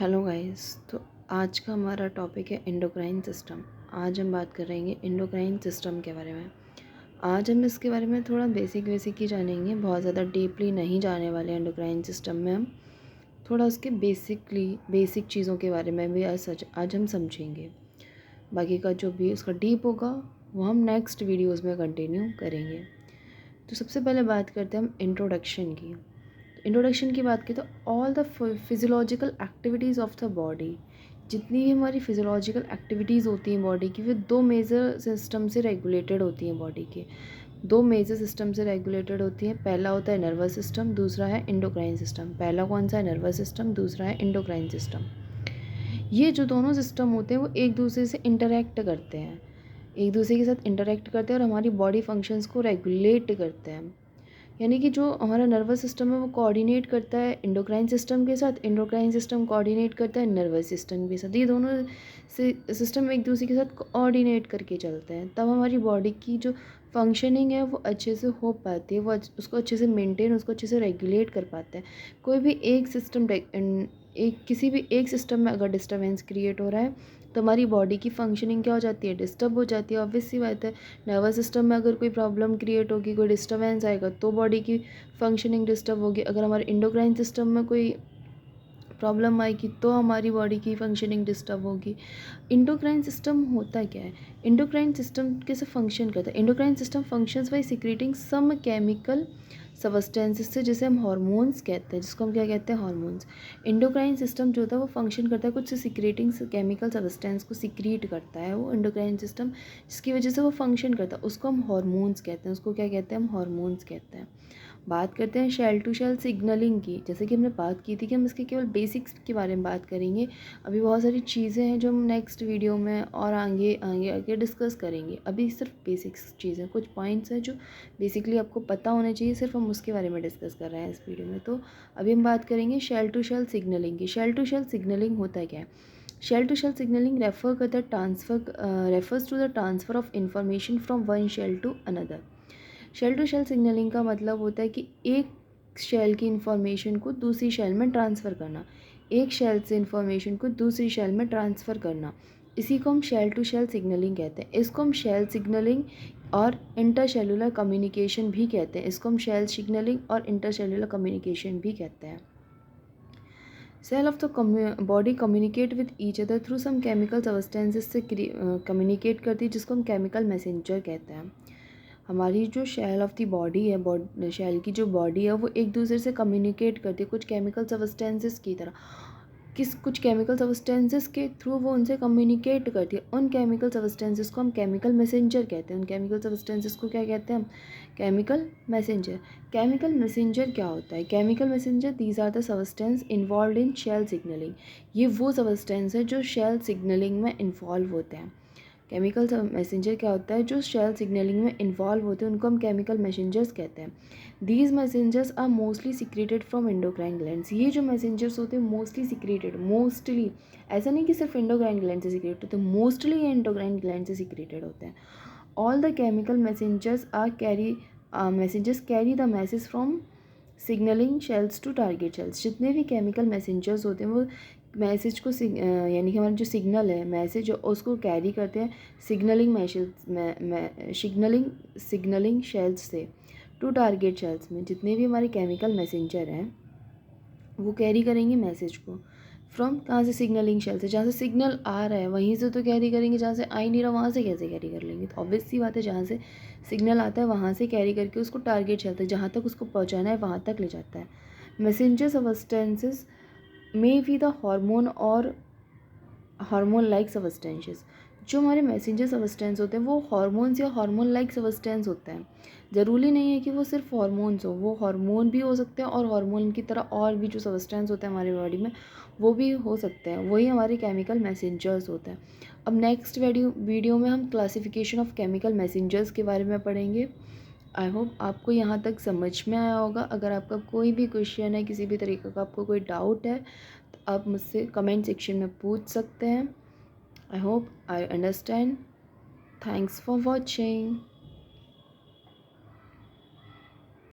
Hello guys. तो आज का हमारा टॉपिक है एंडोक्राइन सिस्टम। आज हम बात करेंगे एंडोक्राइन सिस्टम के बारे में। आज हम इसके बारे में थोड़ा बेसिक ही जानेंगे, बहुत ज़्यादा डीपली नहीं जाने वाले। एंडोक्राइन सिस्टम में हम थोड़ा उसके बेसिक चीज़ों के बारे में भी आज हम समझेंगे। बाकी का जो भी उसका डीप होगा वो हम नेक्स्ट वीडियोज़ में कंटिन्यू करेंगे। तो सबसे पहले बात करते हैं हम इंट्रोडक्शन की। इंट्रोडक्शन की बात की तो all the physiological activities of the body, जितनी भी हमारी फिजियोलॉजिकल एक्टिविटीज़ होती हैं बॉडी की, वो दो मेजर सिस्टम से रेगुलेटेड होती हैं। बॉडी के दो मेजर सिस्टम से रेगुलेटेड होती हैं। पहला होता है नर्वस सिस्टम, दूसरा है इंडोक्राइन सिस्टम। पहला कौन सा है? Nervous system. दूसरा है इंडोक्राइन सिस्टम। ये जो दोनों सिस्टम होते हैं वो एक दूसरे से इंटरेक्ट करते हैं, एक दूसरे के साथ इंटरेक्ट करते हैं और हमारी बॉडी फंक्शंस को रेगुलेट करते हैं। यानी कि जो हमारा नर्वस सिस्टम है वो कोऑर्डिनेट करता है इंडोक्राइन सिस्टम के साथ, इंडोक्राइन सिस्टम कोऑर्डिनेट करता है नर्वस सिस्टम के साथ। ये दोनों सिस्टम एक दूसरे के साथ कोऑर्डिनेट करके चलते हैं, तब हमारी बॉडी की जो फंक्शनिंग है वो अच्छे से हो पाती है, वो उसको अच्छे से मेंटेन, उसको अच्छे से रेगुलेट कर पाते हैं। कोई भी एक सिस्टम किसी भी एक सिस्टम में अगर डिस्टर्बेंस क्रिएट हो रहा है तो हमारी बॉडी की फंक्शनिंग क्या हो जाती है? डिस्टर्ब हो जाती है। ऑब्वियस सी बात है, नर्वस सिस्टम में अगर कोई प्रॉब्लम क्रिएट होगी, कोई डिस्टर्बेंस आएगा तो बॉडी की फंक्शनिंग डिस्टर्ब होगी। अगर हमारे इंडोक्राइन सिस्टम में कोई प्रॉब्लम आएगी तो हमारी बॉडी की फंक्शनिंग डिस्टर्ब होगी। इंडोक्राइन सिस्टम होता क्या है? इंडोक्राइन सिस्टम कैसे फंक्शन करता है? Endocrine system functions by secreting some chemical substances से, जिसे हम हार्मोन्स कहते हैं, जिसको हम क्या कहते हैं? हार्मोन्स। इंडोक्राइन सिस्टम जो होता है वो फंक्शन करता है कुछ से सिक्रेटिंग केमिकल सबस्टेंस को सिक्रीट करता है वो इंडोक्राइन सिस्टम, जिसकी वजह से वो फंक्शन करता है। उसको हम हार्मोन्स कहते हैं। उसको क्या कहते हैं? हम हार्मोन्स कहते हैं। बात करते हैं शेल टू शेल सिग्नलिंग की। जैसे कि हमने बात की थी कि हम इसके केवल बेसिक्स के बारे में बात करेंगे। अभी बहुत सारी चीज़ें हैं जो हम नेक्स्ट वीडियो में और आगे आगे आगे डिस्कस करेंगे। अभी सिर्फ बेसिक्स चीज़ें, कुछ पॉइंट्स हैं जो बेसिकली आपको पता होने चाहिए, सिर्फ हम उसके बारे में डिस्कस कर रहे हैं इस वीडियो में। तो अभी हम बात करेंगे शेल टू शेल सिग्नलिंग की। शेल टू शेल सिग्नलिंग होता क्या है? Cell to cell signalling refers to the transfer of information from one cell to another. Cell to cell signalling का मतलब होता है कि एक शेल की इंफॉर्मेशन को दूसरी शेल में ट्रांसफ़र करना, एक शेल से इंफॉर्मेशन को दूसरी शेल में ट्रांसफ़र करना, इसी को हम शेल टू शेल सिग्नलिंग कहते हैं। इसको हम शेल सिग्नलिंग और इंटरसेलुलर कम्युनिकेशन भी कहते हैं। इसको हम शेल सिग्नलिंग और इंटरसेलुलर कम्युनिकेशन भी कहते हैं। Cell of the body communicate with each other through some chemical substances से कम्युनिकेट करती है, जिसको हम केमिकल मैसेंजर कहते हैं। हमारी जो शेल ऑफ द बॉडी है, शेल की जो बॉडी है वो एक दूसरे से कम्युनिकेट करती है कुछ केमिकल सबस्टेंसेस की तरह। कुछ केमिकल सबस्टेंसेस के थ्रू वो उनसे कम्युनिकेट करती है। उन केमिकल सबस्टेंसेस को हम केमिकल मैसेंजर कहते हैं। उन केमिकल सबस्टेंसेस को क्या कहते हैं हम? Chemical messenger. केमिकल मैसेंजर क्या होता है? Chemical messenger these are the substance involve in cell signalling. ये वो सबस्टेंस है जो शेल सिग्नलिंग में इन्वॉल्व होते हैं। केमिकल मैसेंजर क्या होता है? जो शेल सिग्नलिंग में इन्वॉल्व होते हैं उनको हम केमिकल मैसेंजर्स कहते हैं। These messengers are mostly secreted from endocrine glands. ये जो मैसेंजर्स होते हैं मोस्टली सिक्रेटेड, मोस्टली ऐसा नहीं कि सिर्फ एंडोक्राइन ग्लैंड से सिक्रेट होते हैं, मोस्टली एंडोक्राइन ग्लैंड से सिक्रेटेड होते हैं। All the chemical messengers carry the message from signalling cells to target cells. जितने भी केमिकल मैसेंजर्स होते हैं वो मैसेज को यानी कि हमारा जो सिग्नल है, मैसेज उसको कैरी करते हैं सिग्नलिंग शेल्स से टू टारगेट शेल्स में। जितने भी हमारे केमिकल मैसेंजर हैं वो कैरी करेंगे मैसेज को फ्रॉम कहाँ से? सिग्नलिंग शेल से। जहाँ से सिग्नल आ रहा है वहीं से तो कैरी करेंगे, जहाँ से आ ही नहीं रहा वहाँ से कैसे कैरी कर लेंगे? तो ऑब्वियस सी बात है, जहाँ से सिग्नल आता है वहाँ से कैरी करके उसको टारगेट शेल तक, जहाँ तक उसको पहुँचाना है वहाँ तक ले जाता है। Messenger substances may be the hormone और हार्मोन लाइक सबस्टेंसेस। जो हमारे मैसेंजर सबस्टेंस होते हैं वो हार्मोन्स या हार्मोन लाइक सबस्टेंस होते हैं। ज़रूरी नहीं है कि वो सिर्फ हार्मोन्स हो, वो हार्मोन भी हो सकते हैं और हार्मोन की तरह और भी जो सबस्टेंस होते हैं हमारी बॉडी में वो भी हो सकते हैं। वही हमारे केमिकल मैसेंजर्स होते हैं। अब नेक्स्ट वीडियो में हम क्लासिफिकेशन ऑफ केमिकल मैसेंजर्स के बारे में पढ़ेंगे। आई होप आपको यहाँ तक समझ में आया होगा। अगर आपका कोई भी क्वेश्चन है, किसी भी तरीके का आपको कोई डाउट है, तो आप मुझसे कमेंट सेक्शन में पूछ सकते हैं। I hope I understand. Thanks for watching.